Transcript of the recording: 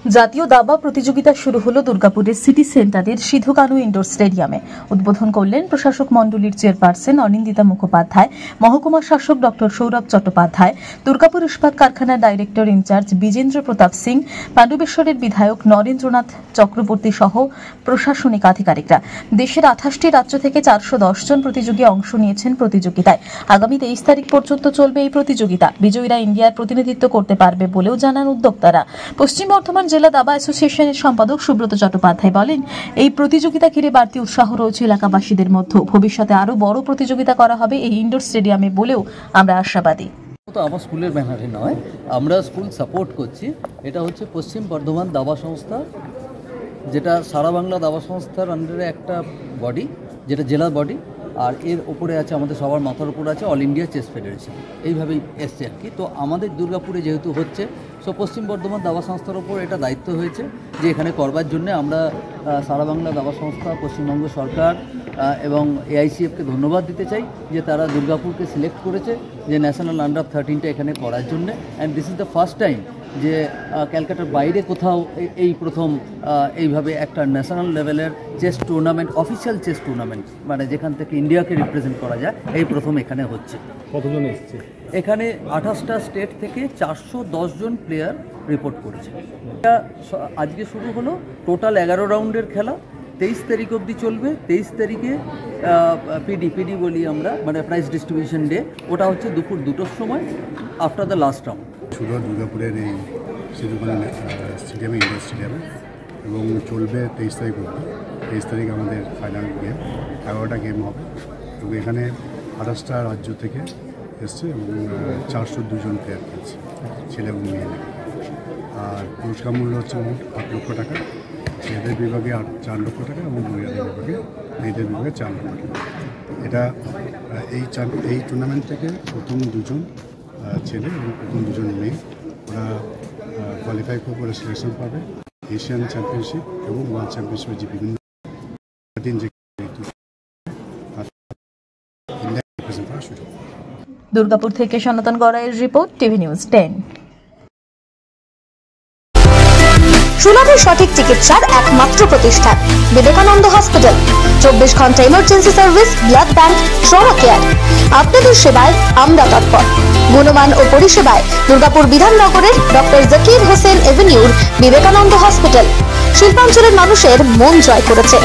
জাতীয় দাবা প্রতিযোগিতা শুরু হলো দুর্গাপুরের সিটি সেন্টারের সিধু কানু ইনডোর স্টেডিয়ামে। উদ্বোধন করলেন প্রশাসক মণ্ডলীর চেয়ারপারসন অনিন্দিতা মুখোপাধ্যায়, মহকুমা শাসক ডক্টর সৌরভ চট্টোপাধ্যায়, দুর্গাপুর ইস্পাত কারখানার ডাইরেক্টর ইনচার্জ বিজেন্দ্র প্রতাপ সিং, পাণ্ডবেশ্বরের বিধায়ক নরেন্দ্রনাথ চক্রবর্তী সহ প্রশাসনিক আধিকারিকরা। দেশের 28টি রাজ্য থেকে 410 জন প্রতিযোগী অংশ নিয়েছেন প্রতিযোগিতায়। আগামী 23 তারিখ পর্যন্ত চলবে এই প্রতিযোগিতা। বিজয়ীরা ইন্ডিয়ার প্রতিনিধিত্ব করতে পারবে বলেও জানান উদ্যোক্তারা। পশ্চিম বর্ধমান জেলা দাবা অ্যাসোসিয়েশনের সম্পাদক সুব্রত চট্টোপাধ্যায় বলেন, এই প্রতিযোগিতা ঘিরে বাড়তি উৎসাহ রয়েছে এলাকাবাসীদের মধ্যে। ভবিষ্যতে আরো বড় প্রতিযোগিতা করা হবে এই ইনডোর স্টেডিয়ামে বলেও আমরা আশাবাদী। তো আমার স্কুলের ব্যানারে নয়, আমরা স্কুল সাপোর্ট করছি। এটা হচ্ছে পশ্চিম বর্ধমান দাবা সংস্থা, যেটা সারা বাংলা দাবা সংস্থার আন্ডারে একটা বডি, যেটা জেলা বডি। আর এর ওপরে আছে, আমাদের সবার মাথার উপর আছে অল ইন্ডিয়া চেস ফেডারেশন। এইভাবেই এসছে আর কি। তো আমাদের দুর্গাপুরে যেহেতু হচ্ছে, সো পশ্চিম বর্ধমান দাবা সংস্থার ওপর এটা দায়িত্ব হয়েছে যে এখানে করবার জন্যে আমরা সারা বাংলা দাবা সংস্থা, পশ্চিমবঙ্গ সরকার এবং AICF-কে ধন্যবাদ দিতে চাই যে তারা দুর্গাপুরকে সিলেক্ট করেছে যে ন্যাশনাল আন্ডার 13টা এখানে করার জন্যে। And this is the first time যে ক্যালকাটার বাইরে কোথাও এই প্রথম এইভাবে একটা ন্যাশনাল লেভেলের chess tournament, official chess tournament, মানে যেখান থেকে ইন্ডিয়াকে রিপ্রেজেন্ট করা যায়, এই প্রথম এখানে হচ্ছে। কতজন এসছে? এখানে 28টা স্টেট থেকে 410 জন প্লেয়ার রিপোর্ট করেছে। এটা আজকে শুরু হলো, টোটাল 11 রাউন্ডের খেলা, 23 তারিখ অবধি চলবে। 23 তারিখে পিডি বলি আমরা, মানে প্রাইজ ডিস্ট্রিবিউশন ডে, ওটা হচ্ছে দুপুর 2টোর সময় আফটার দ্য লাস্ট রাউন্ড। শুরু হয় দুর্গাপুরের এই সিধু কানু স্টেডিয়ামে, ইন্ডোর স্টেডিয়ামে, এবং চলবে 23 তারিখ অবধি। 23 তারিখ আমাদের ফাইনাল গেম, 11টা গেম হবে। এবং এখানে 28টা রাজ্য থেকে এসছে এবং 402 জন প্লেয়ার খেলছে, ছেলে এবং মেয়ে। আর পুরস্কার মূল্য হচ্ছে মোট 8 লক্ষ টাকা, ছেলেদের বিভাগে 4 লক্ষ টাকা এবং মহিলাদের বিভাগে, মেয়েদের বিভাগে 4 লক্ষ টাকা। এটা এই টুর্নামেন্ট থেকে প্রথম 2 জন ছেলে এবং প্রথম 2 জন মেয়ে, ওরা কোয়ালিফাই করে সিলেকশন পাবে এশিয়ান চ্যাম্পিয়নশিপ এবং ওয়ার্ল্ড চ্যাম্পিয়নশিপের যে বিভিন্ন দুর্গাপুর থেকে সনাতন গড়াইয়ের রিপোর্ট, টিভি নিউজ 10। সুলভ সঠিক চিকিৎসার একমাত্র প্রতিষ্ঠান বিবেকানন্দ হসপিটাল। 24 ঘন্টা emergency service, blood bank, trauma care. আপনাদের সেবায় আমরা তৎপর। গুণমান ও পরিষেবায় দুর্গাপুর বিধাননগরের ডক্টর জাকির হোসেন এভিনিউর বিবেকানন্দ হসপিটাল শিল্পাঞ্চলের মানুষের মন জয় করেছে।